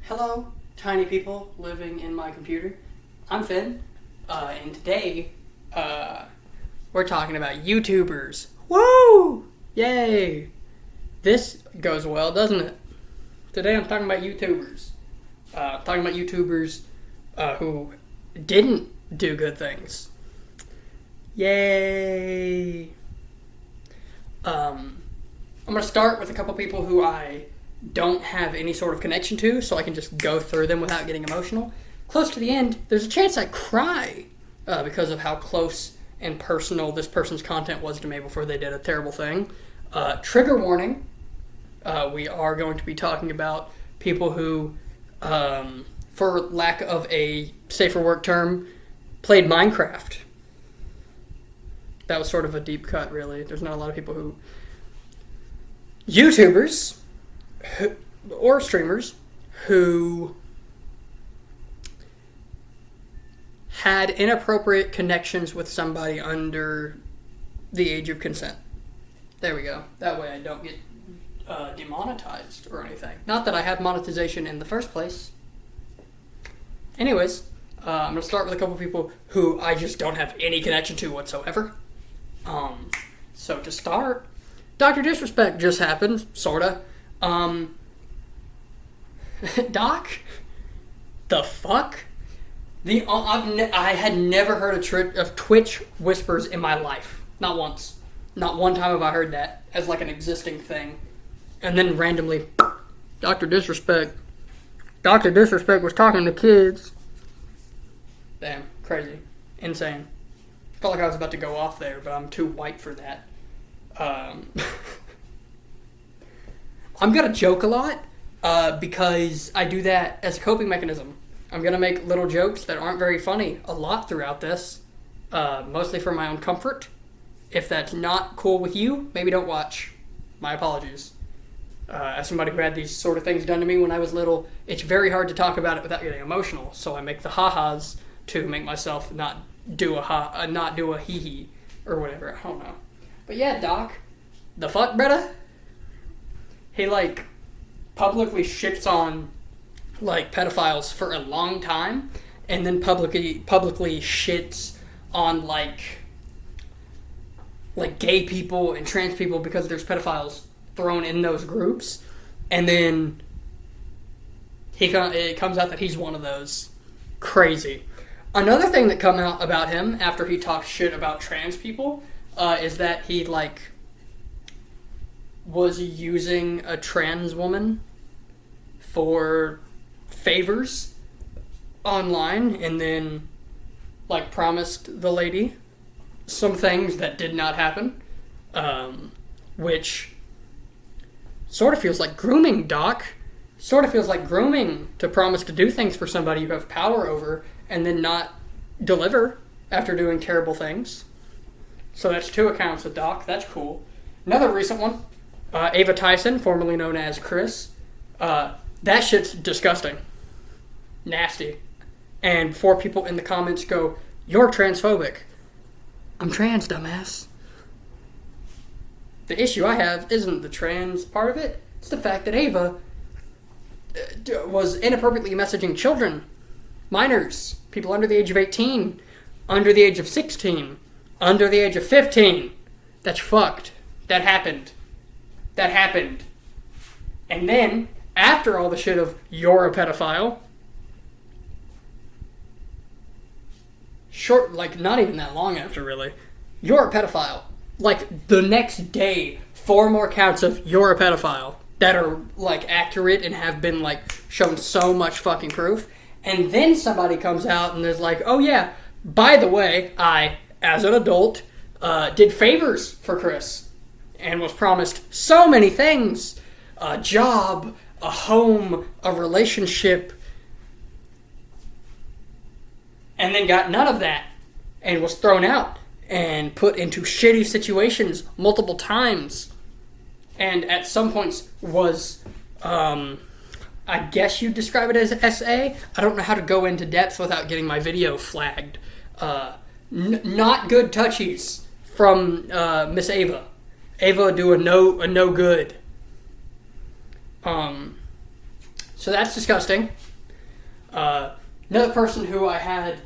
Hello, tiny people living in my computer. I'm Finn, and today, we're talking about YouTubers. Woo! Yay! This goes well, doesn't it? Today I'm talking about YouTubers. Who didn't do good things. Yay! I'm gonna start with a couple people who I don't have any sort of connection to, so I can just go through them without getting emotional. Close to the end, there's a chance I cry because of how close and personal this person's content was to me before they did a terrible thing. Trigger warning. We are going to be talking about people who, for lack of a safer work term, played Minecraft. That was sort of a deep cut, really. There's not a lot of people who... YouTubers or streamers who had inappropriate connections with somebody under the age of consent. There we go. That way I don't get demonetized or anything. Not that I have monetization in the first place. Anyways, I'm going to start with a couple people who I just don't have any connection to whatsoever. So to start, Dr. Disrespect just happened, sorta. Doc? The fuck? I had never heard of Twitch whispers in my life. Not once. Not one time have I heard that as like an existing thing. And then randomly, Dr. Disrespect. Dr. Disrespect was talking to kids. Damn, crazy. Insane. Felt like I was about to go off there, but I'm too white for that. I'm gonna joke a lot because I do that as a coping mechanism. I'm gonna make little jokes that aren't very funny a lot throughout this, mostly for my own comfort. If that's not cool with you, maybe don't watch. My apologies. As somebody who had these sort of things done to me when I was little, it's very hard to talk about it without getting emotional. So I make the ha-has to make myself not do a hee-hee or whatever. I don't know. But yeah, Doc, the fuck, brother? He, publicly shits on, pedophiles for a long time, and then publicly shits on, gay people and trans people because there's pedophiles thrown in those groups, and then it comes out that he's one of those. Crazy. Another thing that come out about him after he talked shit about trans people is that he, was using a trans woman for favors online and then, promised the lady some things that did not happen, which sort of feels like grooming, Doc. Sort of feels like grooming to promise to do things for somebody you have power over and then not deliver after doing terrible things. So that's 2 accounts of Doc. That's cool. Another recent one, Ava Tyson, formerly known as Chris. That shit's disgusting. Nasty. And 4 people in the comments go, "You're transphobic." I'm trans, dumbass. The issue I have isn't the trans part of it. It's the fact that Ava was inappropriately messaging children, minors, people under the age of 18, under the age of 16, under the age of 15. That's fucked. That happened. And then, after all the shit of, "You're a pedophile," not even that long after, really, "You're a pedophile." The next day, 4 more counts of "You're a pedophile" that are, accurate and have been, shown so much fucking proof. And then somebody comes out and is like, "Oh yeah, by the way, I, as an adult, did favors for Chris and was promised so many things. A job, a home, a relationship, and then got none of that and was thrown out and put into shitty situations multiple times. And at some points was, I guess you'd describe it as SA. I don't know how to go into depth without getting my video flagged. Not good touchies from Miss Ava. Ava do a no good. So that's disgusting. Another person who I had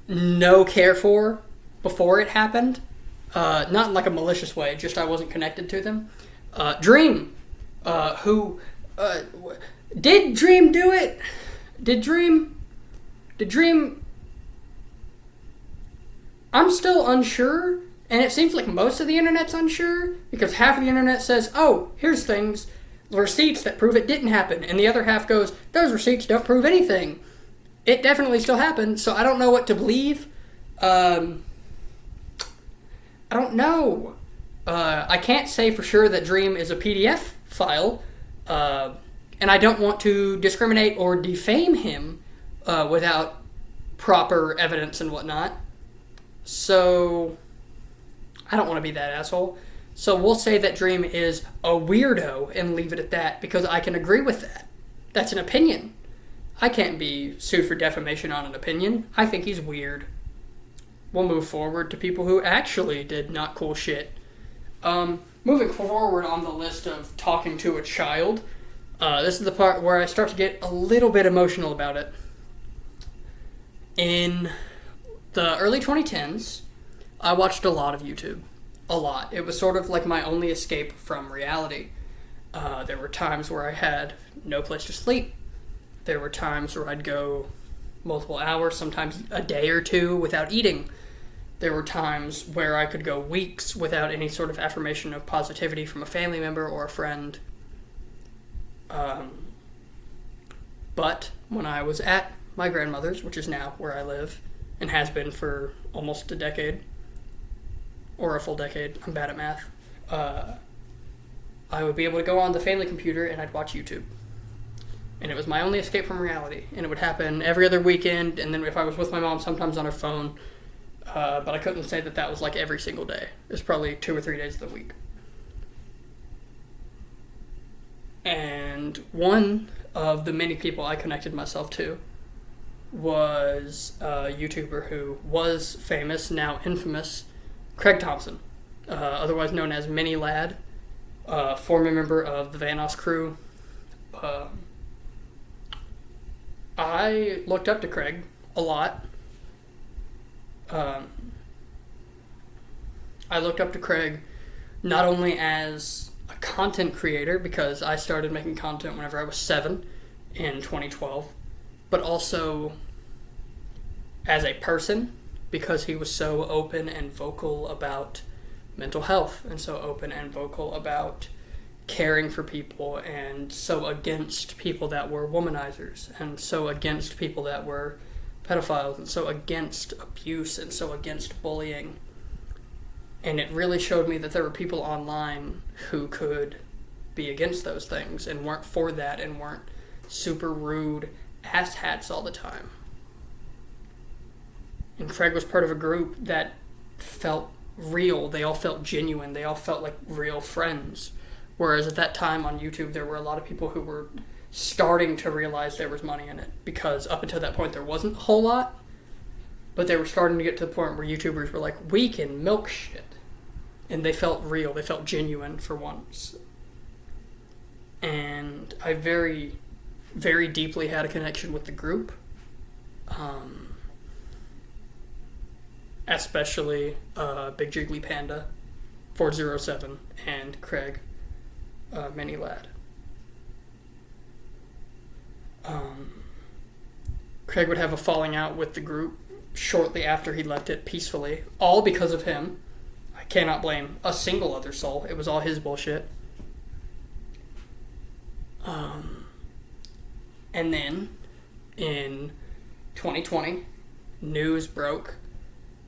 no care for before it happened, not in like a malicious way, just I wasn't connected to them. Dream, who did Dream do it? Did Dream? I'm still unsure, and it seems like most of the internet's unsure, because half of the internet says, oh, here's things, receipts that prove it didn't happen, and the other half goes, those receipts don't prove anything. It definitely still happened, so I don't know what to believe. I don't know. I can't say for sure that Dream is a PDF file, and I don't want to discriminate or defame him without proper evidence and whatnot. So, I don't want to be that asshole. So we'll say that Dream is a weirdo and leave it at that, because I can agree with that. That's an opinion. I can't be sued for defamation on an opinion. I think he's weird. We'll move forward to people who actually did not cool shit. Moving forward on the list of talking to a child, this is the part where I start to get a little bit emotional about it. In the early 2010s, I watched a lot of YouTube. A lot. It was sort of like my only escape from reality. There were times where I had no place to sleep. There were times where I'd go multiple hours, sometimes a day or two without eating. There were times where I could go weeks without any sort of affirmation of positivity from a family member or a friend. But when I was at my grandmother's, which is now where I live, and has been for almost a decade, or a full decade, I'm bad at math, I would be able to go on the family computer and I'd watch YouTube. And it was my only escape from reality. And it would happen every other weekend, and then if I was with my mom, sometimes on her phone. But I couldn't say that that was like every single day. It was probably 2 or 3 days of the week. And one of the many people I connected myself to was a YouTuber who was famous, now infamous, Craig Thompson, otherwise known as Mini Ladd, former member of the Vanoss crew. I looked up to Craig a lot. I looked up to Craig not only as a content creator, because I started making content whenever I was 7 in 2012, but also as a person, because he was so open and vocal about mental health, and so open and vocal about caring for people, and so against people that were womanizers, and so against people that were pedophiles, and so against abuse, and so against bullying. And it really showed me that there were people online who could be against those things and weren't for that, and weren't super rude asshats all the time. And Craig was part of a group that felt real. They all felt genuine. They all felt like real friends. Whereas at that time on YouTube, there were a lot of people who were starting to realize there was money in it, because up until that point there wasn't a whole lot, but they were starting to get to the point where YouTubers were like, we can milk shit, and they felt real, they felt genuine for once. And I very, very deeply had a connection with the group, especially Big Jiggly Panda, 407, and Craig, Mini Ladd. Craig would have a falling out with the group shortly after he left it peacefully, all because of him. I cannot blame a single other soul. It was all his bullshit. And then in 2020, news broke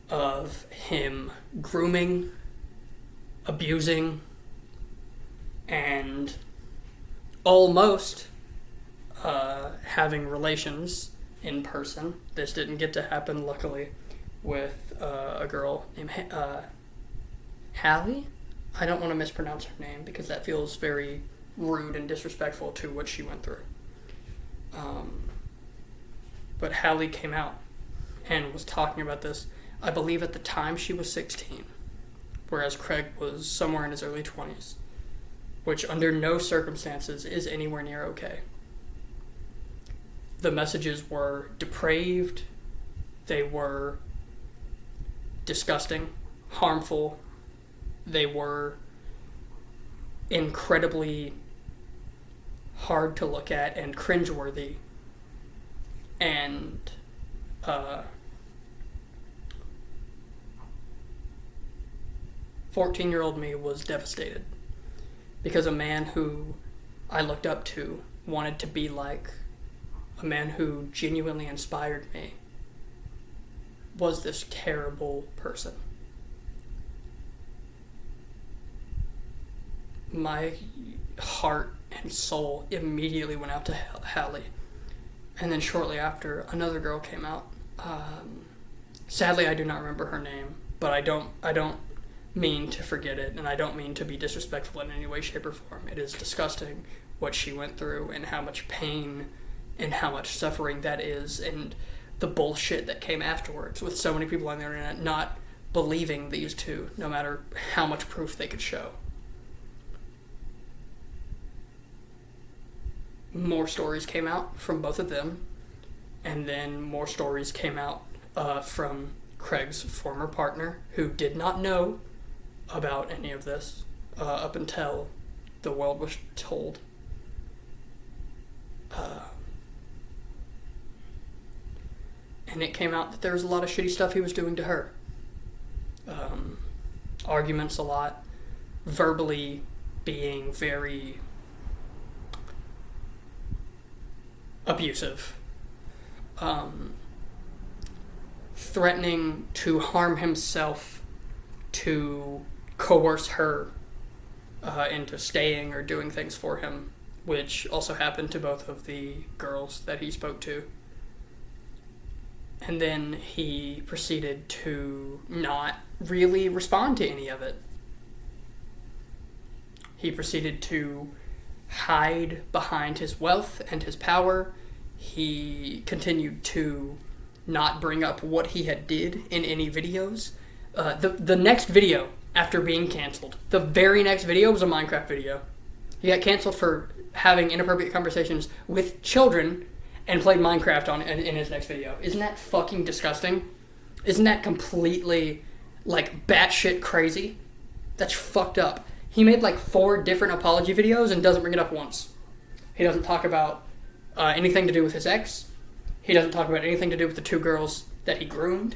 of him grooming, abusing, and almost having relations in person. This didn't get to happen, luckily, with a girl named Hallie. I don't want to mispronounce her name because that feels very rude and disrespectful to what she went through. But Hallie came out and was talking about this. I believe at the time she was 16, whereas Craig was somewhere in his early 20s, which under no circumstances is anywhere near okay. the messages were depraved, they were disgusting, harmful, they were incredibly hard to look at and cringeworthy. And 14-year-old me was devastated because a man who I looked up to, wanted to be like, a man who genuinely inspired me, was this terrible person. My heart and soul immediately went out to Hallie. And then shortly after, another girl came out. Sadly, I do not remember her name, but I don't mean to forget it, and I don't mean to be disrespectful in any way, shape, or form. It is disgusting what she went through and how much pain and how much suffering that is, and the bullshit that came afterwards with so many people on the internet not believing these two, no matter how much proof they could show. More stories came out from both of them, and then more stories came out from Craig's former partner, who did not know about any of this up until the world was told. And it came out that there was a lot of shitty stuff he was doing to her. Arguments a lot, verbally being very abusive, threatening to harm himself to coerce her into staying or doing things for him, which also happened to both of the girls that he spoke to. And then he proceeded to not really respond to any of it. He proceeded to hide behind his wealth and his power. He continued to not bring up what he had did in any videos. The next video after being canceled, the very next video was a Minecraft video. He got canceled for having inappropriate conversations with children and played Minecraft in his next video. Isn't that fucking disgusting? Isn't that completely, like, batshit crazy? That's fucked up. He made like 4 different apology videos and doesn't bring it up once. He doesn't talk about anything to do with his ex. He doesn't talk about anything to do with the 2 girls that he groomed.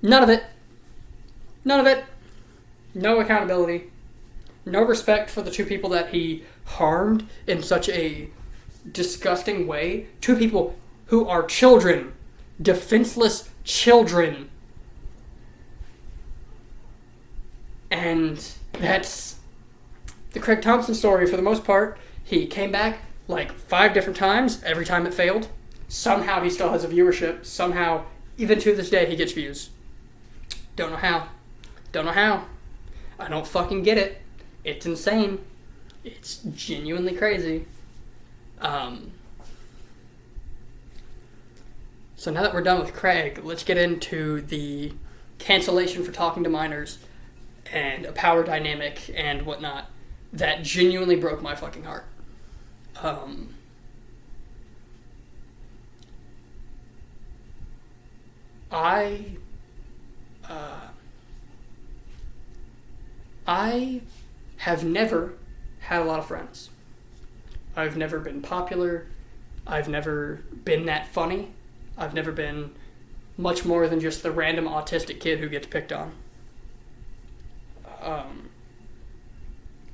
None of it. None of it. No accountability. No respect for the 2 people that he harmed in such a disgusting way. 2 people who are children. Defenseless children. And that's the Craig Thompson story for the most part. He came back like 5 different times. Every time it failed. Somehow he still has a viewership. Somehow, even to this day, he gets views. Don't know how. Don't know how. I don't fucking get it. It's insane. It's genuinely crazy. So now that we're done with Craig, let's get into the cancellation for talking to minors and a power dynamic and whatnot that genuinely broke my fucking heart. I have never had a lot of friends. I've never been popular. I've never been that funny. I've never been much more than just the random autistic kid who gets picked on.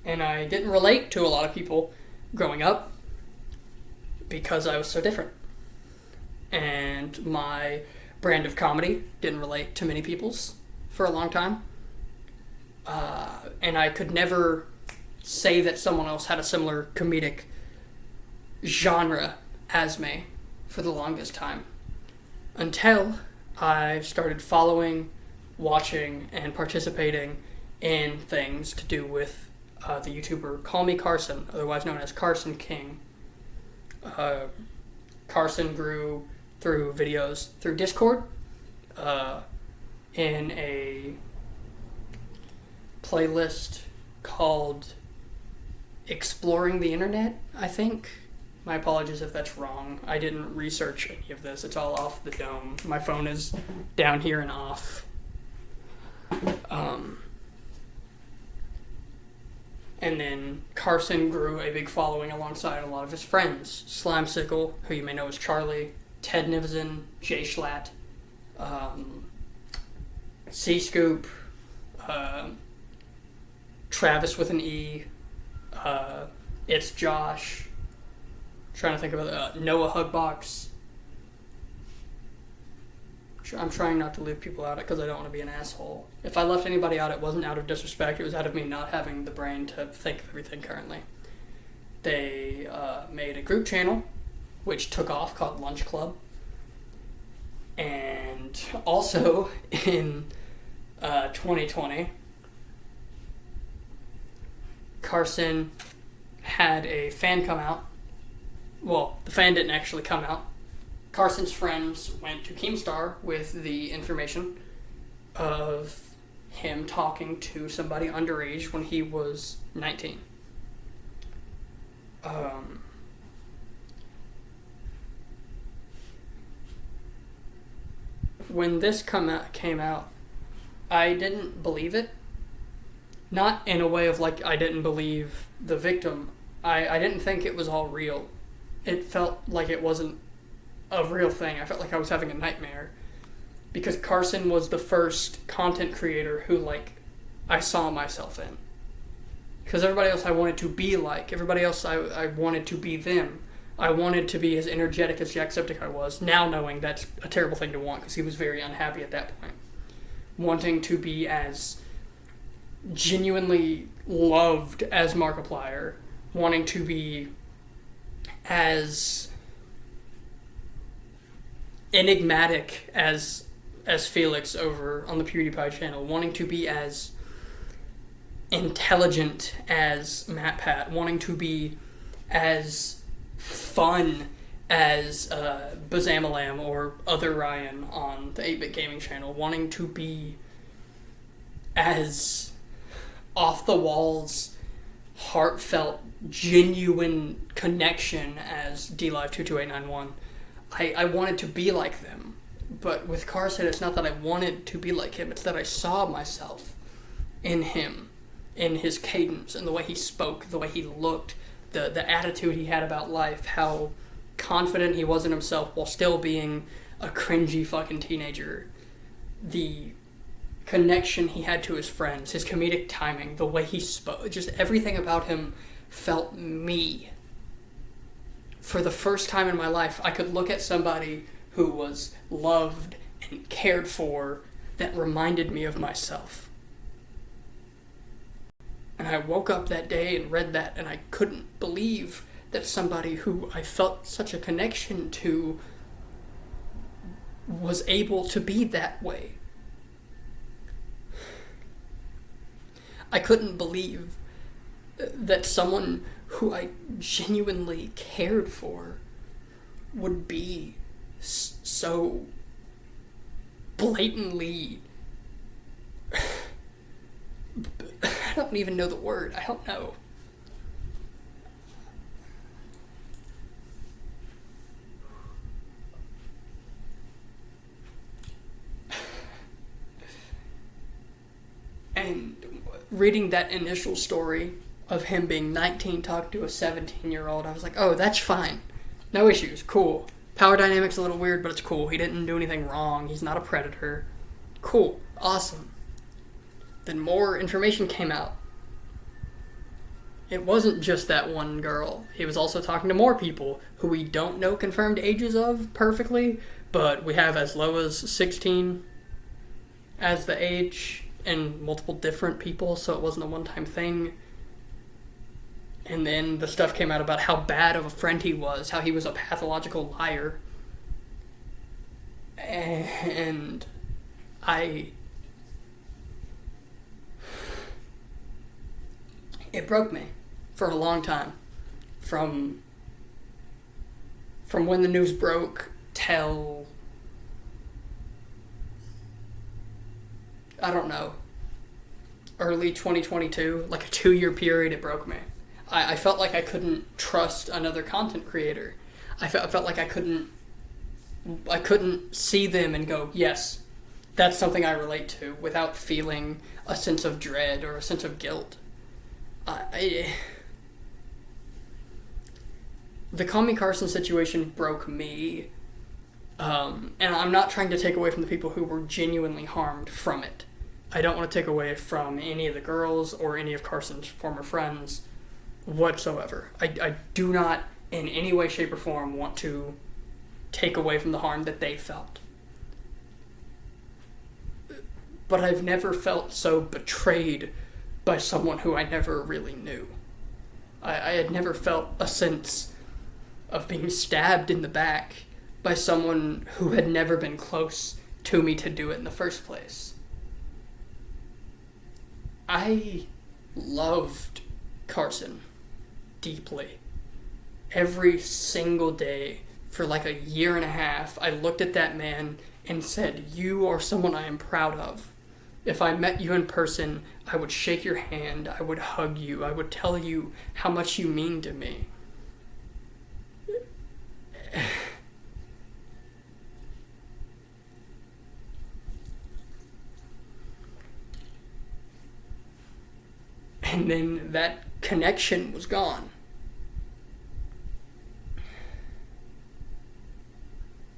And I didn't relate to a lot of people growing up because I was so different. And my brand of comedy didn't relate to many people's for a long time. And I could never say that someone else had a similar comedic genre as me for the longest time. Until I started following, watching, and participating in things to do with the YouTuber CallMeCarson, otherwise known as Carson King. Carson grew through videos through Discord, in a playlist called Exploring the Internet, I think. My apologies if that's wrong. I didn't research any of this. It's all off the dome. My phone is down here and off. And then Carson grew a big following alongside a lot of his friends. Slimesicle, who you may know as Charlie, Ted Nivison, Jay Schlatt, C-Scoop, Travis with an E, It's Josh, trying to think of Noah Hugbox. I'm trying not to leave people out because I don't want to be an asshole. If I left anybody out, it wasn't out of disrespect. It was out of me not having the brain to think of everything currently. They made a group channel, which took off, called Lunch Club. And also in 2020, Carson had a fan come out. Well, the fan didn't actually come out. Carson's friends went to Keemstar with the information of him talking to somebody underage when he was 19. When this came out, I didn't believe it. Not in a way of like I didn't believe the victim. I didn't think it was all real. It felt like it wasn't a real thing. I felt like I was having a nightmare. Because Carson was the first content creator who, like, I saw myself in. Because everybody else I wanted to be like. Everybody else I wanted to be them. I wanted to be as energetic as Jacksepticeye was. Now knowing that's a terrible thing to want because he was very unhappy at that point. Wanting to be as genuinely loved as Markiplier. Wanting to be as enigmatic as Felix over on the PewDiePie channel, wanting to be as intelligent as MatPat, wanting to be as fun as Bazamalam or Other Ryan on the 8-Bit Gaming channel, wanting to be as off-the-walls, heartfelt, genuine connection as DLive22891. I wanted to be like them. But with Carson, it's not that I wanted to be like him, it's that I saw myself in him, in his cadence, in the way he spoke, the way he looked, the attitude he had about life, how confident he was in himself while still being a cringy fucking teenager. The connection he had to his friends, his comedic timing, the way he spoke, just everything about him felt me. For the first time in my life, I could look at somebody who was loved and cared for that reminded me of myself. And I woke up that day and read that, and I couldn't believe that somebody who I felt such a connection to was able to be that way. I couldn't believe that someone who I genuinely cared for would be so blatantly... I don't even know the word. I don't know. And reading that initial story of him being 19 talking to a 17-year-old, I was like, oh, that's fine. No issues. Cool. Power dynamic's a little weird, but it's cool. He didn't do anything wrong. He's not a predator. Cool. Awesome. Then more information came out. It wasn't just that one girl. He was also talking to more people who we don't know confirmed ages of perfectly, but we have as low as 16 as the age and multiple different people, so it wasn't a one-time thing. And then the stuff came out about how bad of a friend he was, how he was a pathological liar. And it broke me for a long time. From when the news broke till, I don't know, early 2022, like a 2-year period, it broke me. I felt like I couldn't trust another content creator. I felt like I couldn't see them and go, yes, that's something I relate to, without feeling a sense of dread or a sense of guilt. The CallMeCarson situation broke me, and I'm not trying to take away from the people who were genuinely harmed from it. I don't want to take away from any of the girls or any of Carson's former friends whatsoever. I do not in any way, shape, or form want to take away from the harm that they felt. But I've never felt so betrayed by someone who I never really knew. I had never felt a sense of being stabbed in the back by someone who had never been close to me to do it in the first place. I loved Carson deeply. Every single day for like a year and a half, I looked at that man and said, you are someone I am proud of. If I met you in person, I would shake your hand, I would hug you, I would tell you how much you mean to me. And then that connection was gone.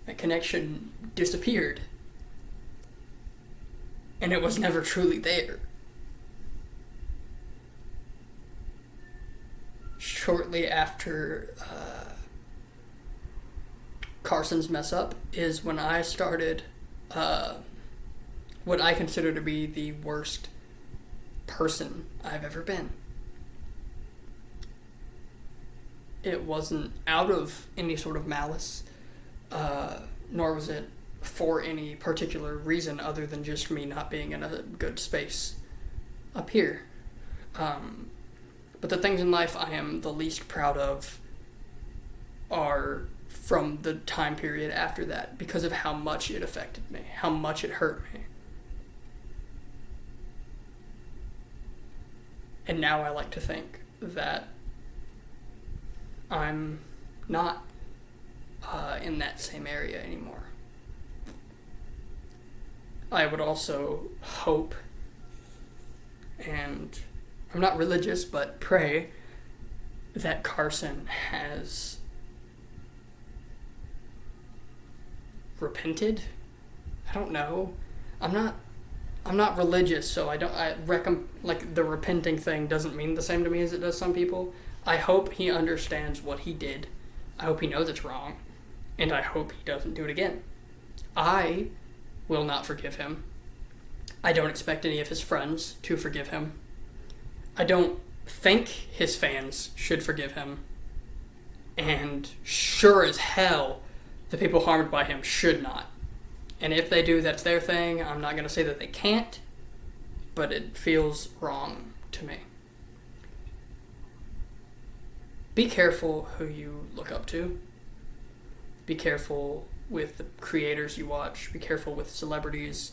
That connection disappeared. And it was never truly there. Shortly after Carson's mess up is when I started what I consider to be the worst person I've ever been. It wasn't out of any sort of malice, nor was it for any particular reason other than just me not being in a good space up here. But the things in life I am the least proud of are from the time period after that, because of how much it affected me, how much it hurt me. And now I like to think that I'm not in that same area anymore. I would also hope, and I'm not religious, but pray that Carson has repented. I don't know. I'm not religious, so I reckon like the repenting thing doesn't mean the same to me as it does some people. I hope he understands what he did. I hope he knows it's wrong, and I hope he doesn't do it again. I will not forgive him. I don't expect any of his friends to forgive him. I don't think his fans should forgive him. And sure as hell, the people harmed by him should not. And if they do, that's their thing. I'm not going to say that they can't, but it feels wrong to me. Be careful who you look up to. Be careful with the creators you watch. Be careful with celebrities.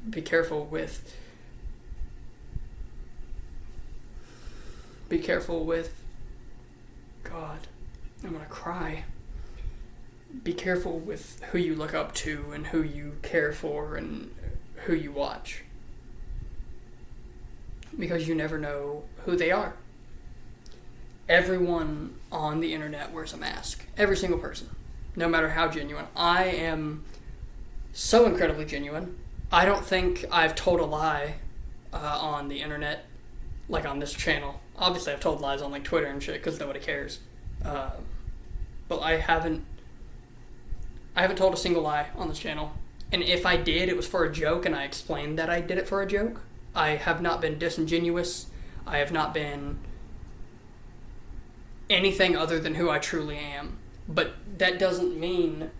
Be careful with... God, I'm going to cry. Be careful with who you look up to and who you care for and who you watch. Because you never know who they are. Everyone on the internet wears a mask. Every single person. No matter how genuine. I am so incredibly genuine. I don't think I've told a lie on the internet, like on this channel. Obviously I've told lies on like Twitter and shit because nobody cares. But I haven't told a single lie on this channel. And if I did, it was for a joke, and I explained that I did it for a joke. I have not been disingenuous. I have not been anything other than who I truly am. But that doesn't mean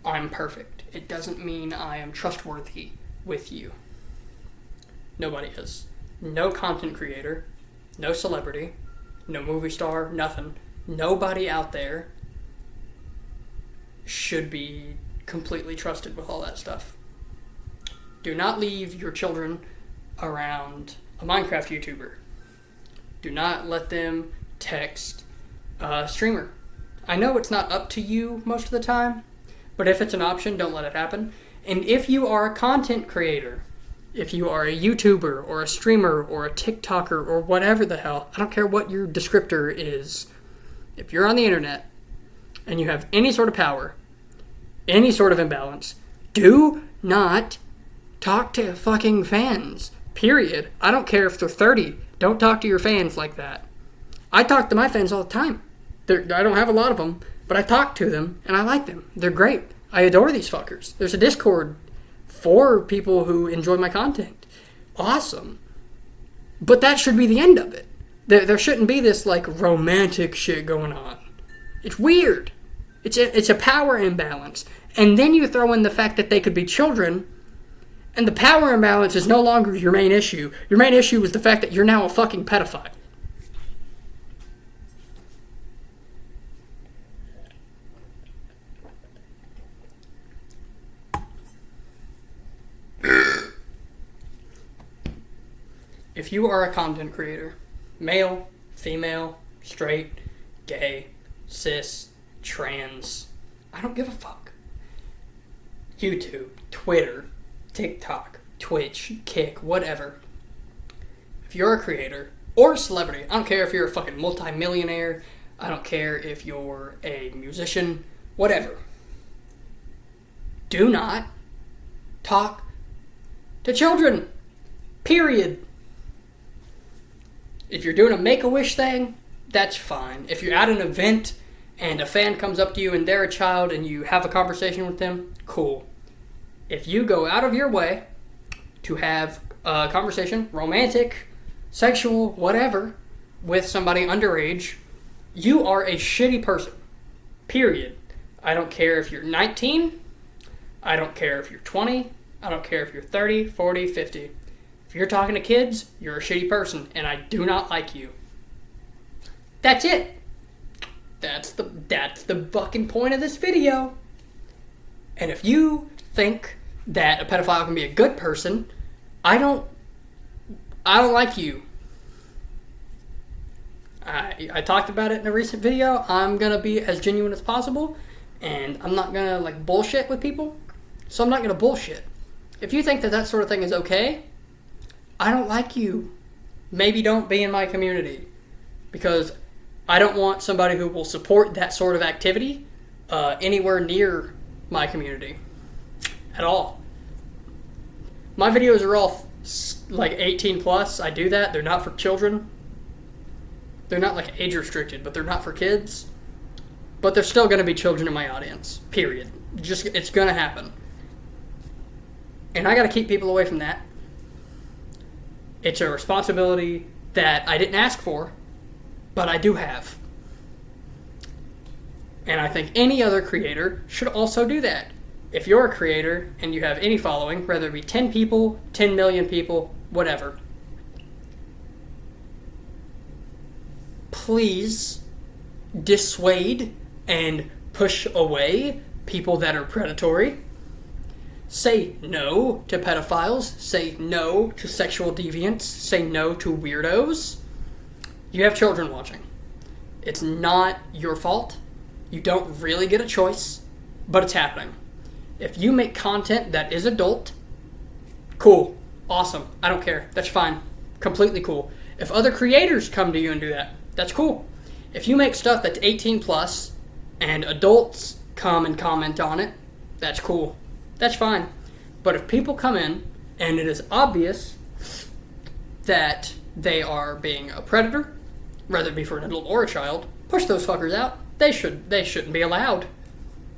I'm perfect. It doesn't mean I am trustworthy with you. Nobody is. No content creator, no celebrity, no movie star, nothing. Nobody out there should be completely trusted with all that stuff. Do not leave your children around a Minecraft YouTuber. Do not let them text a streamer. I know it's not up to you most of the time, but if it's an option, don't let it happen. And if you are a content creator, if you are a YouTuber or a streamer or a TikToker or whatever the hell, I don't care what your descriptor is. If you're on the internet and you have any sort of power, any sort of imbalance, do not talk to fucking fans. Period. I don't care if they're 30. Don't talk to your fans like that. I talk to my fans all the time. I don't have a lot of them, but I talk to them and I like them. They're great. I adore these fuckers. There's a Discord for people who enjoy my content. Awesome. But that should be the end of it. There shouldn't be this like romantic shit going on. It's weird. It's a power imbalance. And then you throw in the fact that they could be children, and the power imbalance is no longer your main issue. Your main issue is the fact that you're now a fucking pedophile. If you are a content creator, male, female, straight, gay, cis, trans, I don't give a fuck. YouTube, Twitter, TikTok, Twitch, Kick, whatever. If you're a creator or a celebrity, I don't care if you're a fucking multi-millionaire, I don't care if you're a musician, whatever. Do not talk to children. Period. If you're doing a Make-A-Wish thing, that's fine. If you're at an event and a fan comes up to you and they're a child and you have a conversation with them, cool. If you go out of your way to have a conversation, romantic, sexual, whatever, with somebody underage, you are a shitty person. Period. I don't care if you're 19. I don't care if you're 20. I don't care if you're 30, 40, 50. If you're talking to kids, you're a shitty person, and I do not like you. That's it. That's the fucking point of this video. And if you think that a pedophile can be a good person, I don't like you. I talked about it in a recent video. I'm gonna be as genuine as possible, and I'm not gonna like bullshit with people. So I'm not gonna bullshit. If you think that sort of thing is okay, I don't like you. Maybe don't be in my community, because I don't want somebody who will support that sort of activity anywhere near my community at all. My videos are all like 18 plus. I do that. They're not for children. They're not like age restricted, but they're not for kids. But there's still going to be children in my audience. Period. It's going to happen. And I got to keep people away from that. It's a responsibility that I didn't ask for, but I do have. And I think any other creator should also do that. If you're a creator and you have any following, whether it be 10 people, 10 million people, whatever, please dissuade and push away people that are predatory. Say no to pedophiles. Say no to sexual deviants. Say no to weirdos. You have children watching. It's not your fault. You don't really get a choice, but it's happening. If you make content that is adult, cool. Awesome. I don't care. That's fine. Completely cool. If other creators come to you and do that, that's cool. If you make stuff that's 18 plus and adults come and comment on it, that's cool. That's fine. But if people come in and it is obvious that they are being a predator, whether it be for an adult or a child, push those fuckers out. They shouldn't be allowed.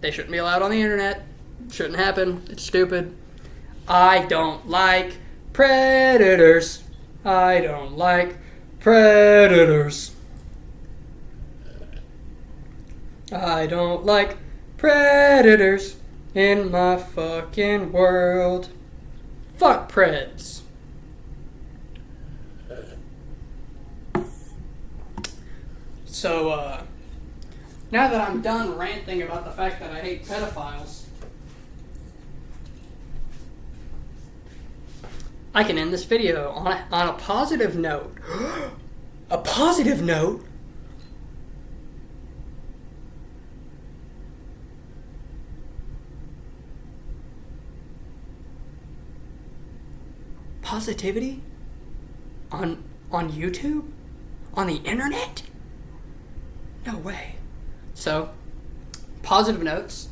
They shouldn't be allowed on the internet. Shouldn't happen. It's stupid. I don't like predators. I don't like predators. I don't like predators in my fucking world. Fuck preds. So, now that I'm done ranting about the fact that I hate pedophiles, I can end this video on a positive note. a positive note, positivity on YouTube? On the internet? No way. So, positive notes.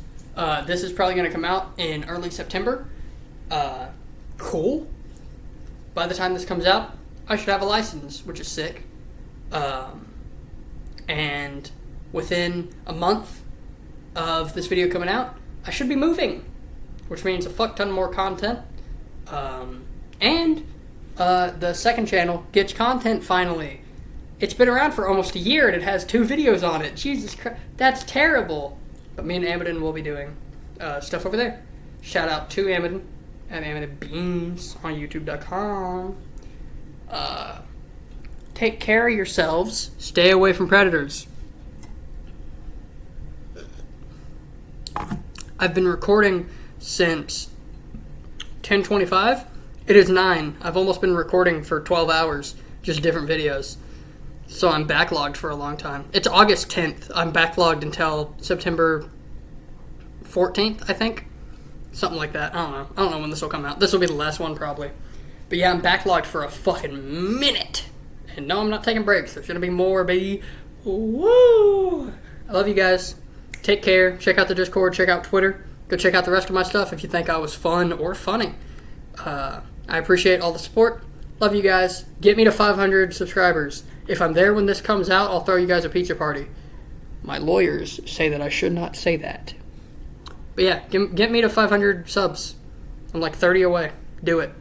This is probably going to come out in early September. Cool. By the time this comes out, I should have a license, which is sick. And within a month of this video coming out, I should be moving, which means a fuck ton more content. And the second channel gets content finally. It's been around for almost a year and it has 2 videos on it. Jesus Christ, that's terrible. But me and Amidon will be doing stuff over there. Shout out to Amidon at Amidon Beans on YouTube.com. Take care of yourselves. Stay away from predators. I've been recording since 10:25. It is 9. I've almost been recording for 12 hours, just different videos. So I'm backlogged for a long time. It's August 10th. I'm backlogged until September 14th, I think. Something like that. I don't know when this will come out. This will be the last one, probably. But yeah, I'm backlogged for a fucking minute. And no, I'm not taking breaks. There's going to be more, baby. Woo! I love you guys. Take care. Check out the Discord. Check out Twitter. Go check out the rest of my stuff if you think I was fun or funny. I appreciate all the support. Love you guys. Get me to 500 subscribers. If I'm there when this comes out, I'll throw you guys a pizza party. My lawyers say that I should not say that. But yeah, get me to 500 subs. I'm like 30 away. Do it.